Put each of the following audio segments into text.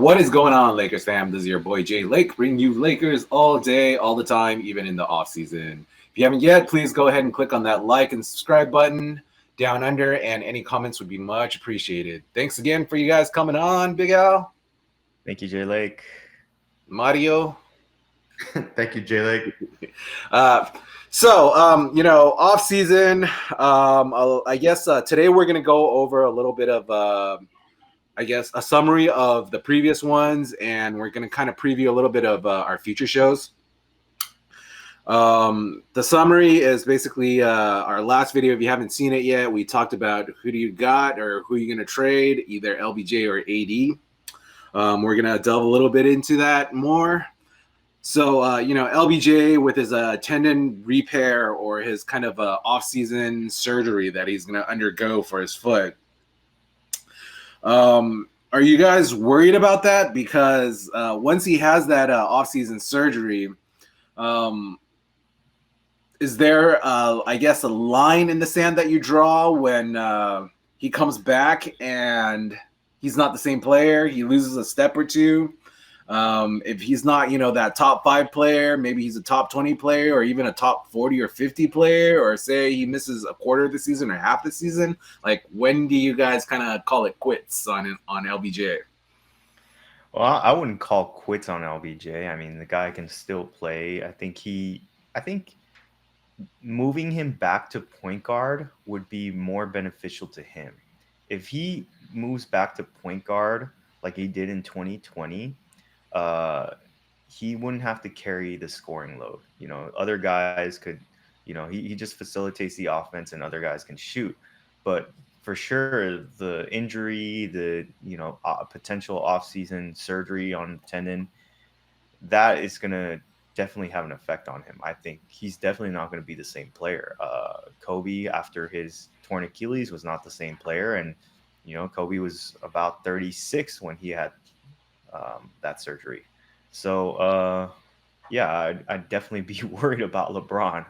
What is going on, Lakers fam? This is your boy Jay Lake, bringing you Lakers all day, all the time, even in the off season. If you haven't yet, please go ahead and click on that like and subscribe button down under, and any comments would be much appreciated. Thanks again for you guys coming on, Big Al, Thank you, Jay Lake. Mario. Thank you, Jay Lake. Off season. I guess today we're gonna go over a little bit of a summary of the previous ones, and we're going to kind of preview a little bit of our future shows. The summary is basically our last video. If you haven't seen it yet, we talked about who do you got or who you're going to trade, either LBJ or AD. We're going to delve a little bit into that more. So, LBJ with his tendon repair or his kind of off-season surgery that he's going to undergo for his foot. Are you guys worried about that? Because once he has that off-season surgery, is there, a line in the sand that you draw when he comes back and he's not the same player? He loses a step or two. If he's not, that top 5 player, maybe he's a top 20 player or even a top 40 or 50 player, or say he misses a quarter of the season or half the season. Like, when do you guys kind of call it quits on LBJ? Well, I wouldn't call quits on LBJ. I mean, the guy can still play. I think moving him back to point guard would be more beneficial to him. If he moves back to point guard like he did in 2020, he wouldn't have to carry the scoring load. Other guys could, he just facilitates the offense and other guys can shoot. But for sure, the injury, the, potential offseason surgery on tendon, that is going to definitely have an effect on him. I think he's definitely not going to be the same player. Kobe, after his torn Achilles, was not the same player. And, Kobe was about 36 when he had that surgery. So, I'd definitely be worried about LeBron.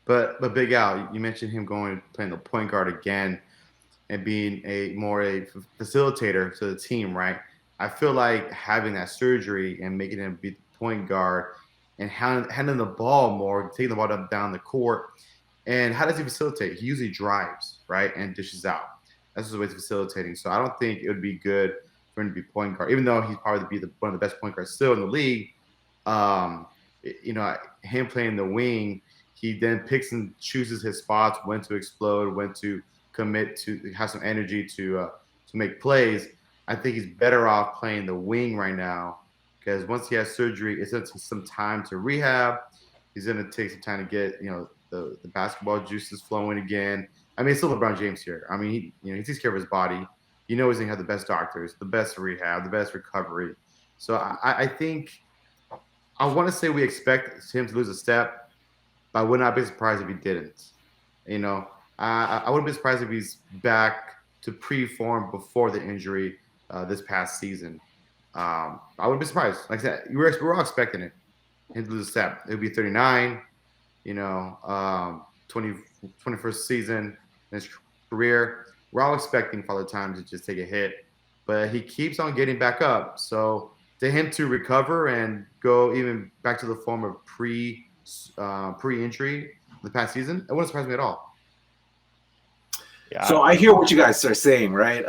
But Big Al, you mentioned him playing the point guard again and being a facilitator to the team, right? I feel like having that surgery and making him be the point guard and handling the ball more, taking the ball down the court. And how does he facilitate? He usually drives, right, and dishes out. That's his way of facilitating. So I don't think it would be good for him to be point guard, even though he's probably one of the best point guards still in the league. Him playing the wing, he then picks and chooses his spots, when to explode, when to commit, to have some energy to make plays. I think he's better off playing the wing right now, because once he has surgery, it's going to take some time to rehab. He's going to take some time to get the basketball juices flowing again. I mean, it's still LeBron James here. I mean, he takes care of his body. He's going to have the best doctors, the best rehab, the best recovery. So I think I want to say we expect him to lose a step, but I would not be surprised if he didn't. I wouldn't be surprised if he's back to pre-form before the injury this past season. I wouldn't be surprised. Like I said, we're all expecting it. Him to lose a step. It'll be 39, 21st season in his career. We're all expecting Father Time to just take a hit, but he keeps on getting back up. So to him to recover and go even back to the form of pre-injury the past season, it wouldn't surprise me at all. Yeah. So I hear what you guys are saying, right?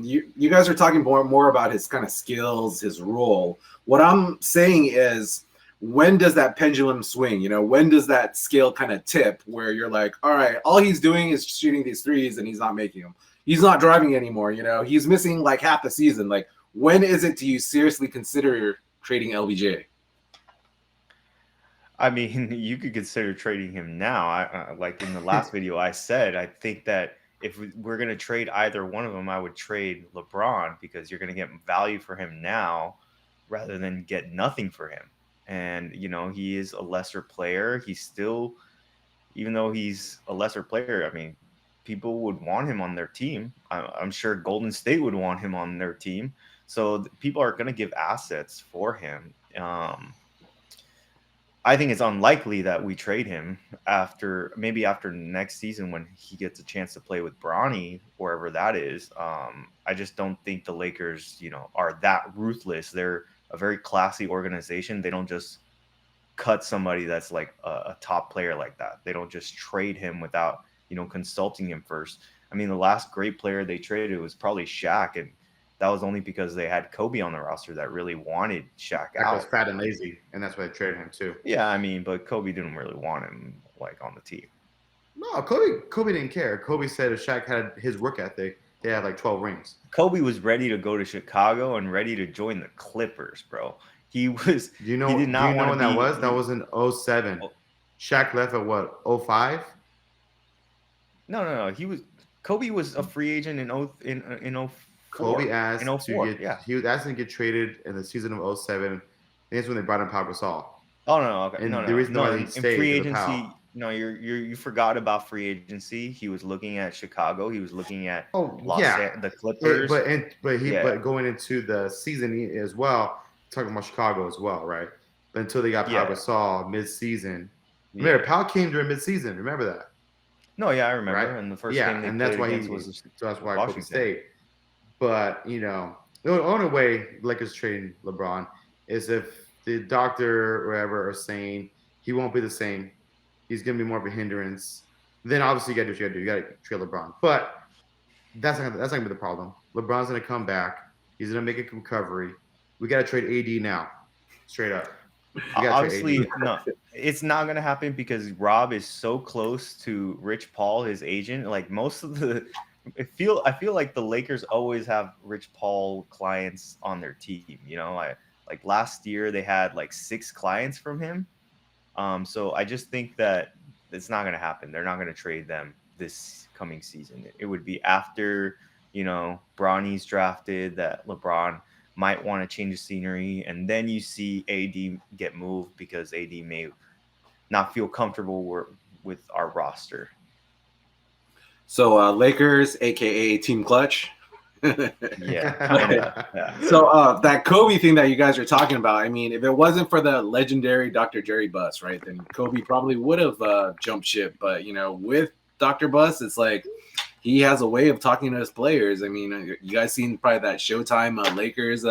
You guys are talking more about his kind of skills, his role. What I'm saying is, when does that pendulum swing? When does that scale kind of tip where you're like, all right, all he's doing is shooting these threes and he's not making them. He's not driving anymore. He's missing like half the season. Like, when is it do you seriously consider trading LBJ? I mean, you could consider trading him now. Like in the last video, I said, I think that if we're going to trade either one of them, I would trade LeBron, because you're going to get value for him now rather than get nothing for him. And, he is a lesser player. He's still, even though he's a lesser player, I mean, people would want him on their team. I'm sure Golden State would want him on their team. So people are going to give assets for him. I think it's unlikely that we trade him after next season when he gets a chance to play with Bronny, wherever that is. I just don't think the Lakers, are that ruthless. They're a very classy organization. They don't just cut somebody that's like a top player like that. They don't just trade him without, consulting him first. I mean, the last great player they traded was probably Shaq, and that was only because they had Kobe on the roster that really wanted Shaq out. Shaq was fat and lazy, and that's why they traded him too. Yeah, I mean, but Kobe didn't really want him like on the team. No, Kobe didn't care. Kobe said if Shaq had his work ethic, they had like 12 rings. Kobe was ready to go to Chicago and ready to join the Clippers, bro. He was. Do you know? He did not do you know when that was? That That was in 07. Shaq left at what? 05? No. Kobe was a free agent in 04. Kobe asked in 04, to get. He was asking to get traded in the season of 07. That's when they brought in Pau Gasol. Oh no, okay. And no. the reason why he in stayed free was agency. No, you forgot about free agency. He was looking at Chicago. He was looking at the Clippers. But going into the season as well, talking about Chicago as well, right? Until they got Pau Gasol mid-season. Remember, Pau came during mid-season. Remember that? No, yeah, I remember. Right? And the first game they and played that's why against that's why Washington. Kobe stayed. But the only way Lakers trading LeBron is if the doctor or whatever are saying he won't be the same. He's going to be more of a hindrance. Then obviously you got to do what you got to do. You got to trade LeBron. But that's not going to be the problem. LeBron's going to come back. He's going to make a recovery. We got to trade AD now, straight up. Obviously, no, it's not going to happen because Rob is so close to Rich Paul, his agent. Like most of the, I feel like the Lakers always have Rich Paul clients on their team. Like last year they had like 6 clients from him. So I just think that it's not going to happen. They're not going to trade them this coming season. It would be after, Bronny's drafted, that LeBron might want to change the scenery. And then you see AD get moved because AD may not feel comfortable with our roster. So Lakers, a.k.a. Team Clutch. Yeah. So that Kobe thing that you guys are talking about, I mean, if it wasn't for the legendary Dr. Jerry Buss, right, then Kobe probably would have jumped ship. But, with Dr. Buss, it's like he has a way of talking to his players. I mean, you guys seen probably that Showtime Lakers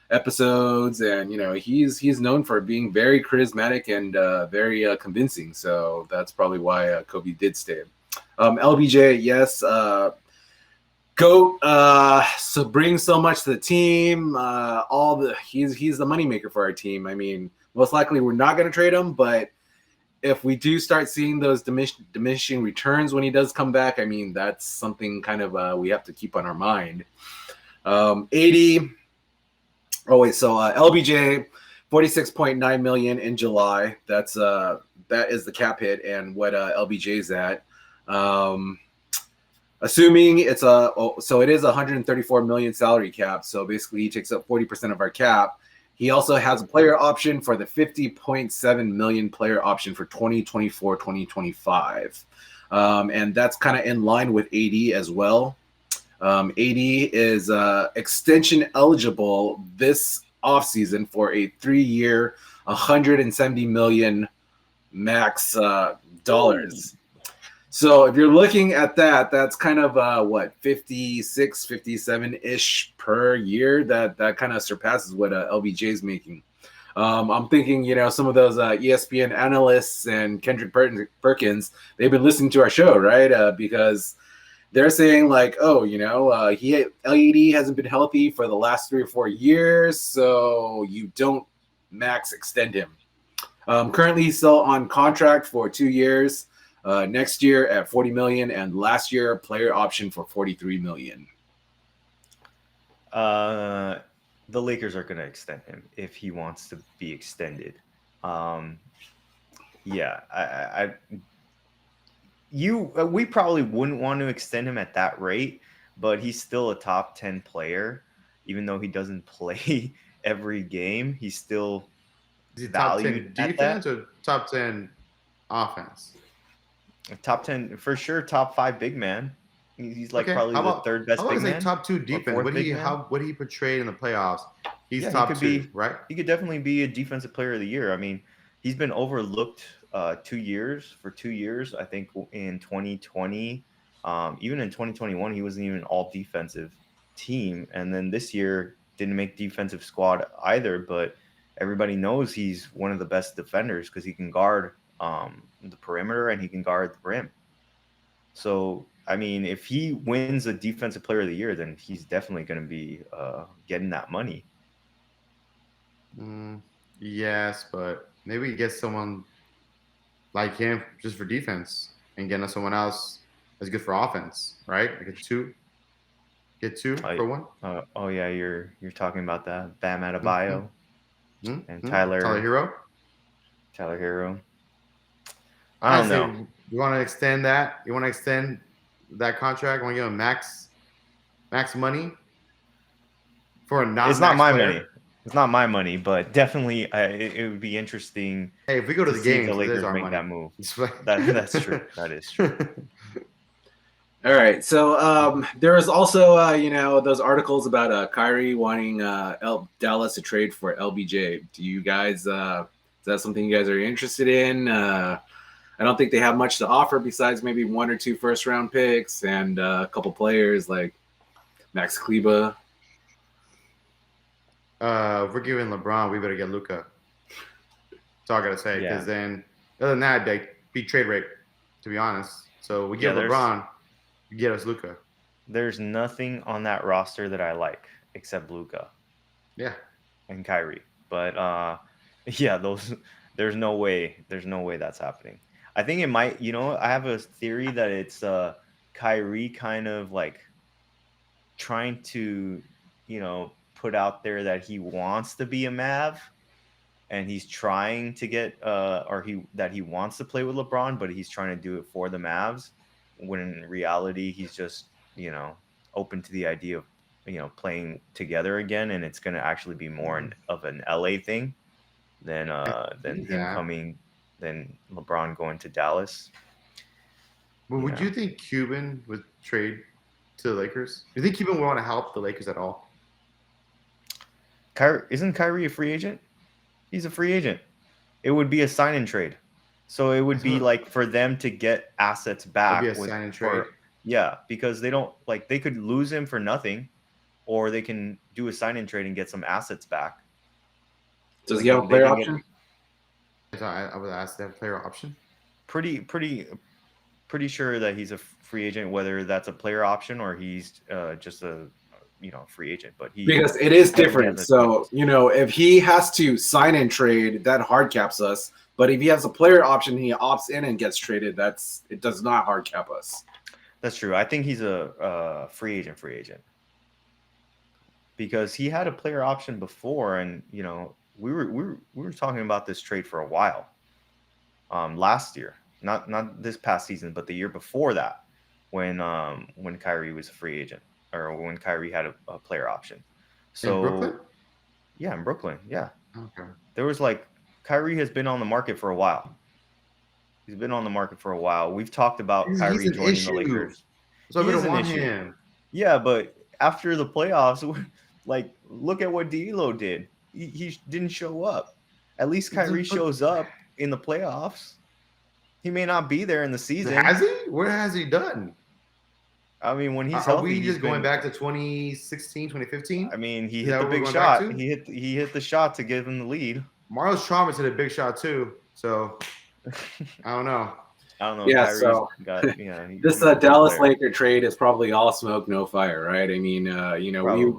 episodes, and, he's known for being very charismatic and very convincing. So that's probably why Kobe did stay. LBJ, yes. GOAT so brings so much to the team. He's the moneymaker for our team. I mean, most likely we're not going to trade him, but if we do start seeing those diminishing returns when he does come back, I mean, that's something kind of we have to keep on our mind. 80. Oh wait, so LBJ, $46.9 million in July. That is the cap hit and what LBJ's at. Assuming it is $134 million salary cap. So basically he takes up 40% of our cap. He also has a player option for the $50.7 million player option for 2024, 2025. And that's kind of in line with AD as well. AD is extension eligible this offseason for a 3-year, $170 million max dollars. So if you're looking at that, that's kind of 56, 57-ish per year. That kind of surpasses what LBJ is making. I'm thinking, some of those ESPN analysts and Kendrick Perkins, they've been listening to our show, right? Because they're saying like, AD hasn't been healthy for the last 3 or 4 years, so you don't max extend him. Currently, he's still on contract for 2 years. Next year at $40 million, and last year player option for $43 million. The Lakers are going to extend him if he wants to be extended. We probably wouldn't want to extend him at that rate, but he's still a top 10 player, even though he doesn't play every game. He's still valued top 10 defense or top 10 offense. Top 10 for sure. Top 5 big man. He's probably the third best big man. Top 2 defense. What he portrayed in the playoffs? He's top 2, right? He could definitely be a defensive player of the year. I mean, he's been overlooked 2 years. For 2 years, I think in 2020, even in 2021, he wasn't even all defensive team, and then this year didn't make defensive squad either. But everybody knows he's one of the best defenders because he can guard the perimeter and he can guard the rim. So, I mean, if he wins a Defensive Player of the Year, then he's definitely going to be getting that money. Yes, but maybe get someone like him just for defense and getting someone else that's good for offense, right? Like get two for one. Oh yeah, you're talking about that Bam Adebayo and Tyler Hero. Tyler Hero. I don't know. You want to extend that? You want to extend that contract? Want to give him max money for a non? It's not my money. It's not my money, but definitely it would be interesting. Hey, if we go to the games, the Lakers make money. that move. That's true. That is true. All right. So there is also, those articles about Kyrie wanting Dallas to trade for LBJ. Do you guys, is that something you guys are interested in? I don't think they have much to offer besides maybe 1 or 2 first-round picks and a couple players like Max Kleber. If we're giving LeBron, we better get Luka. That's all I gotta say. Because then, other than that, they beat trade rate. To be honest, so we give LeBron, you get us Luka. There's nothing on that roster that I like except Luka. Yeah. And Kyrie, but there's no way that's happening. I think it might. I have a theory that it's Kyrie kind of like trying to, put out there that he wants to be a Mav, and he's trying to get that he wants to play with LeBron, but he's trying to do it for the Mavs. When in reality, he's just open to the idea of playing together again, and it's going to actually be more of an LA thing than LeBron going to Dallas. Well, would you think Cuban would trade to the Lakers? Do you think Cuban would want to help the Lakers at all? Isn't Kyrie a free agent? He's a free agent. It would be a sign and trade. So it would be like for them to get assets back. It'd be a sign and trade. Yeah, because they don't they could lose him for nothing, or they can do a sign and trade and get some assets back. Does he have a player option? I would ask that player option. Pretty sure that he's a free agent, whether that's a player option or he's just a free agent. But because it is different. So if he has to sign and trade, that hard caps us. But if he has a player option, he opts in and gets traded. It does not hard cap us. That's true. I think he's a free agent because he had a player option before, and we were talking about this trade for a while. Last year, not this past season, but the year before that, when Kyrie was a free agent, or when Kyrie had a player option. So in Brooklyn? Yeah, in Brooklyn. Yeah. Okay. There was Kyrie has been on the market for a while. He's been on the market for a while. We've talked about Kyrie joining the Lakers. So we don't want him. Yeah, but after the playoffs, look at what D'Lo did. He didn't show up. At least Kyrie shows up in the playoffs. He may not be there in the season. Has he? What has he done? I mean, when he's healthy, are we just going back to 2016, 2015? I mean, he hit the big shot. He hit the shot to give him the lead. Mario Chalmers hit a big shot too. So I don't know. Yeah, so this Dallas Laker trade is probably all smoke, no fire, right? I mean,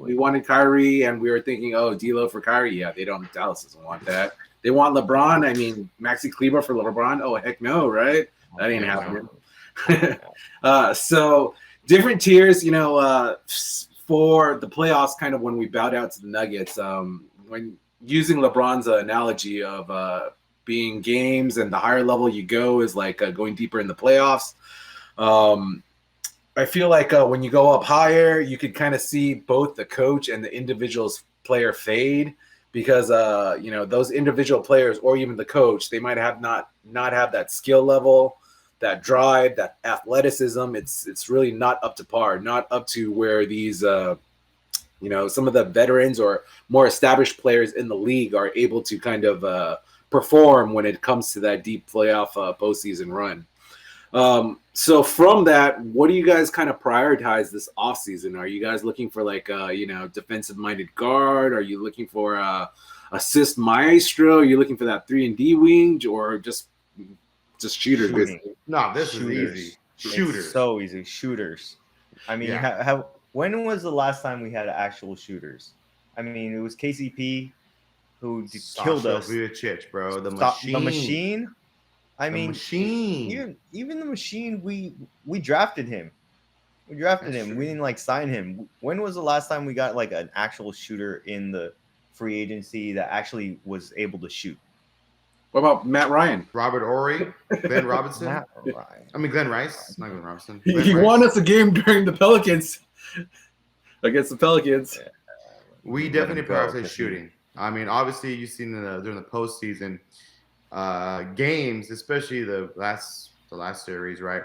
we wanted Kyrie, and we were thinking, D'Lo for Kyrie. Yeah, Dallas doesn't want that. They want LeBron. I mean, Maxi Kleber for LeBron. Oh, heck no, right? That ain't happening. So different tiers, for the playoffs, kind of when we bowed out to the Nuggets, when using LeBron's analogy of being games and the higher level you go is like going deeper in the playoffs. I feel like when you go up higher, you could kind of see both the coach and the individual's player fade because, those individual players or even the coach, they might have not have that skill level, that drive, that athleticism. It's really not up to par, not up to where these, some of the veterans or more established players in the league are able to kind of perform when it comes to that deep playoff postseason run. So from that, what do you guys kind of prioritize this offseason? Are you guys looking for like defensive minded guard? Are you looking for assist maestro? Are you looking for that 3-and-D wing, or just shooters? Shooting. No, this Shooters. is easy. Shooters. It's so easy. Shooters. I mean, when was the last time we had actual shooters? I mean, it was KCP who killed us. Vujacic, bro. The machine. I mean, machine. Even the machine. We drafted him. We drafted him. True. We didn't like sign him. When was the last time we got like an actual shooter in the free agency that actually was able to shoot? What about Matt Ryan? Robert Ory? Glenn Robinson? Matt Ryan. I mean, Glenn Rice. Not Glenn Robinson. He won us a game during the Pelicans. Against the Pelicans. Yeah. We definitely prioritize shooting. I mean, obviously, you've seen during the postseason games, especially the last series, right?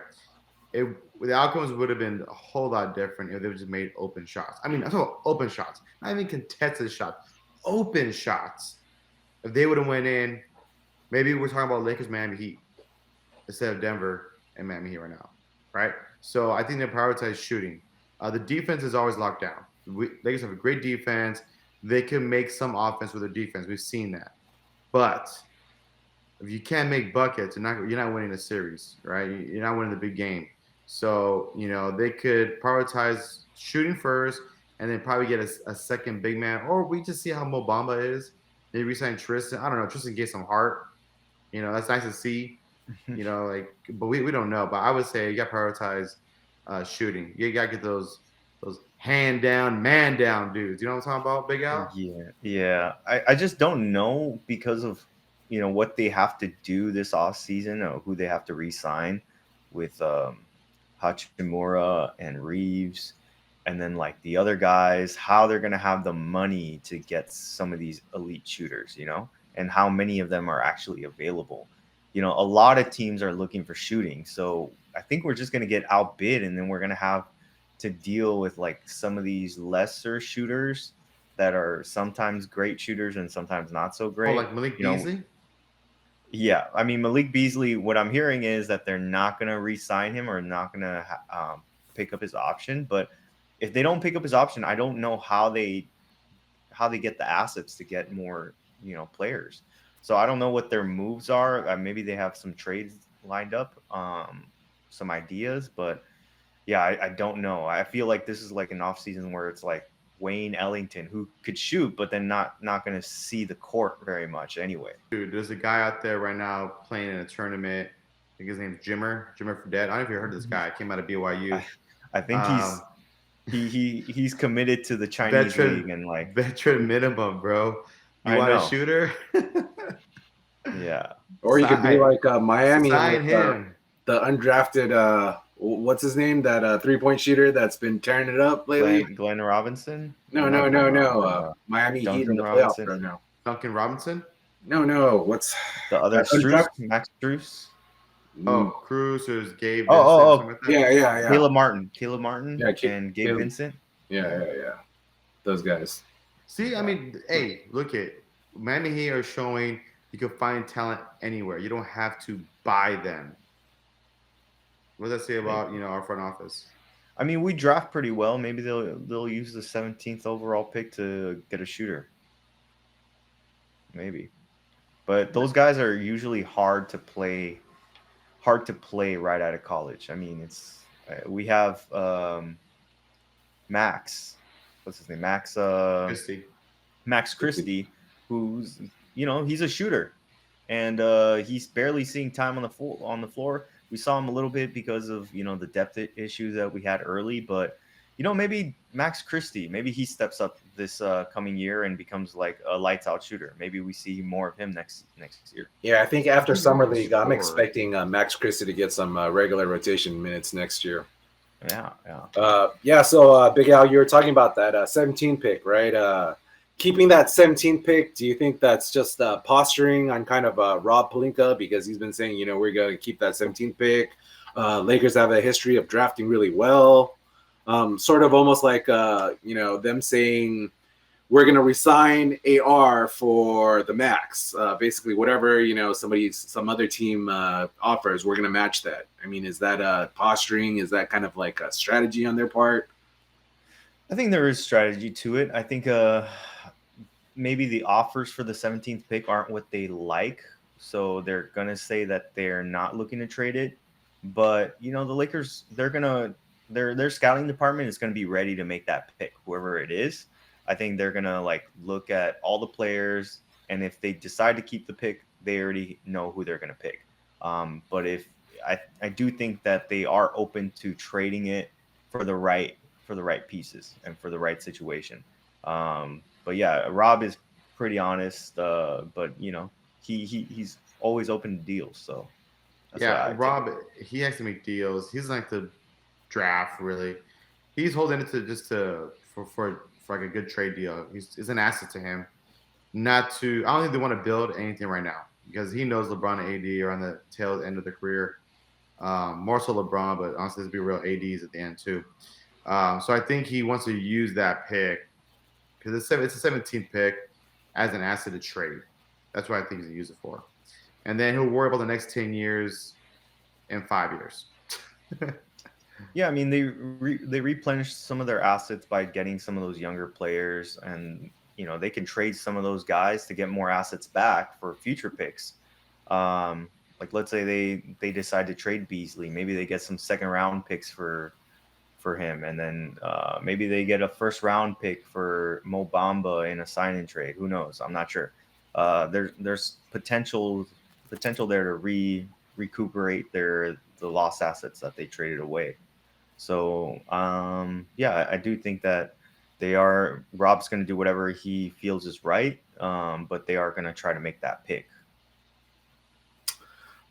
The outcomes would have been a whole lot different if they just made open shots. I mean, I'm talking about open shots, not even contested shots. Open shots. If they would have went in, maybe we're talking about Lakers, Miami Heat instead of Denver and Miami Heat right now, right? So I think they prioritize shooting. The defense is always locked down. Lakers have a great defense. They can make some offense with their defense. We've seen that. But if you can't make buckets, you're not winning the series, right? You're not winning the big game. So, they could prioritize shooting first and then probably get a second big man. Or we just see how Mo Bamba is. Maybe resign Tristan. I don't know. Tristan gets some heart. That's nice to see. But we don't know. But I would say you got to prioritize shooting. You got to get those hand down, man down dudes. You know what I'm talking about, Big Al? Yeah. I just don't know because of what they have to do this offseason or who they have to re-sign with Hachimura and Reeves, and then like the other guys, how they're gonna have the money to get some of these elite shooters, and how many of them are actually available. A lot of teams are looking for shooting, so I think we're just gonna get outbid, and then we're gonna have to deal with like some of these lesser shooters that are sometimes great shooters and sometimes not so great. Oh, like Malik Beasley? Yeah. I mean, Malik Beasley, what I'm hearing is that they're not going to re-sign him or not going to pick up his option. But if they don't pick up his option, I don't know how they get the assets to get more, players. So I don't know what their moves are. Maybe they have some trades lined up, some ideas, but yeah, I don't know. I feel like this is like an offseason where it's like Wayne Ellington, who could shoot, but then not going to see the court very much anyway. Dude, there's a guy out there right now playing in a tournament. I think his name's Jimmer Fredette. I don't know if you heard of this guy. I came out of BYU. I think he's committed to the Chinese league and like veteran minimum, bro. You want a shooter? Yeah. Or you could be like Miami, sign him. The undrafted. What's his name? That 3-point shooter that's been tearing it up lately. Glenn Robinson? No. Miami Heat in the playoffs right now. Duncan Robinson? No. What's the other Strus? Max Strus? Oh, Cruz is Gabe. Vincent, yeah. Caleb Martin. And Gabe Vincent. Yeah. Those guys. See, I mean, hey, look at Miami Heat are showing you can find talent anywhere. You don't have to buy them. What does that say about our front office? I mean, we draft pretty well. Maybe they'll use the 17th overall pick to get a shooter. Maybe, but those guys are usually hard to play right out of college. I mean, we have Max. What's his name? Max Christie, who's he's a shooter, and he's barely seeing time on the floor. We saw him a little bit because of, the depth issues that we had early. But, maybe Max Christie, maybe he steps up this coming year and becomes like a lights out shooter. Maybe we see more of him next year. Yeah, I think after Summer League, I'm expecting Max Christie to get some regular rotation minutes next year. Yeah. So, Big Al, you were talking about that 17 pick, right? Keeping that 17 pick, do you think that's just posturing on kind of Rob Pelinka because he's been saying, we're going to keep that 17 pick. Lakers have a history of drafting really well. Sort of almost like, them saying we're going to resign AR for the max. Basically, whatever, some other team offers, we're going to match that. I mean, is that posturing? Is that kind of like a strategy on their part? I think there is strategy to it. I think maybe the offers for the 17th pick aren't what they like. So they're going to say that they're not looking to trade it. But, the Lakers, their scouting department is going to be ready to make that pick, whoever it is. I think they're going to look at all the players. And if they decide to keep the pick, they already know who they're going to pick. But if I do think that they are open to trading it for the right pieces and for the right situation. But yeah, Rob is pretty honest. But he's always open to deals. So yeah, Rob, he has to make deals. He's like the draft really. He's holding it for like a good trade deal. It's an asset to him. I don't think they want to build anything right now because he knows LeBron and AD are on the tail end of their career. More so LeBron, but honestly, let's be real, AD's at the end too. So I think he wants to use that pick because it's a 17th pick as an asset to trade. That's what I think he's going to use it for. And then he'll worry about the next 10 years and 5 years. Yeah, I mean, they replenished some of their assets by getting some of those younger players, and they can trade some of those guys to get more assets back for future picks. Like let's say they decide to trade Beasley, maybe they get some second round picks for him, and then maybe they get a first round pick for Mo Bamba in a sign and trade. Who knows? I'm not sure. There's potential there to recuperate the lost assets that they traded away. So yeah, I do think that Rob's going to do whatever he feels is right, but they are going to try to make that pick.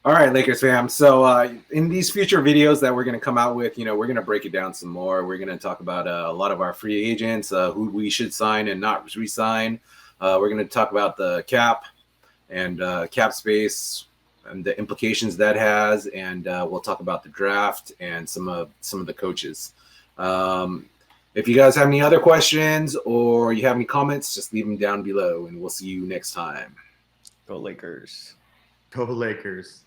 All right, Lakers fam. So in these future videos that we're going to come out with, we're going to break it down some more. We're going to talk about a lot of our free agents, who we should sign and not resign. We're going to talk about the cap and cap space and the implications that has, and we'll talk about the draft and some of the coaches. If you guys have any other questions or you have any comments, just leave them down below, and we'll see you next time. Go Lakers. Go Lakers.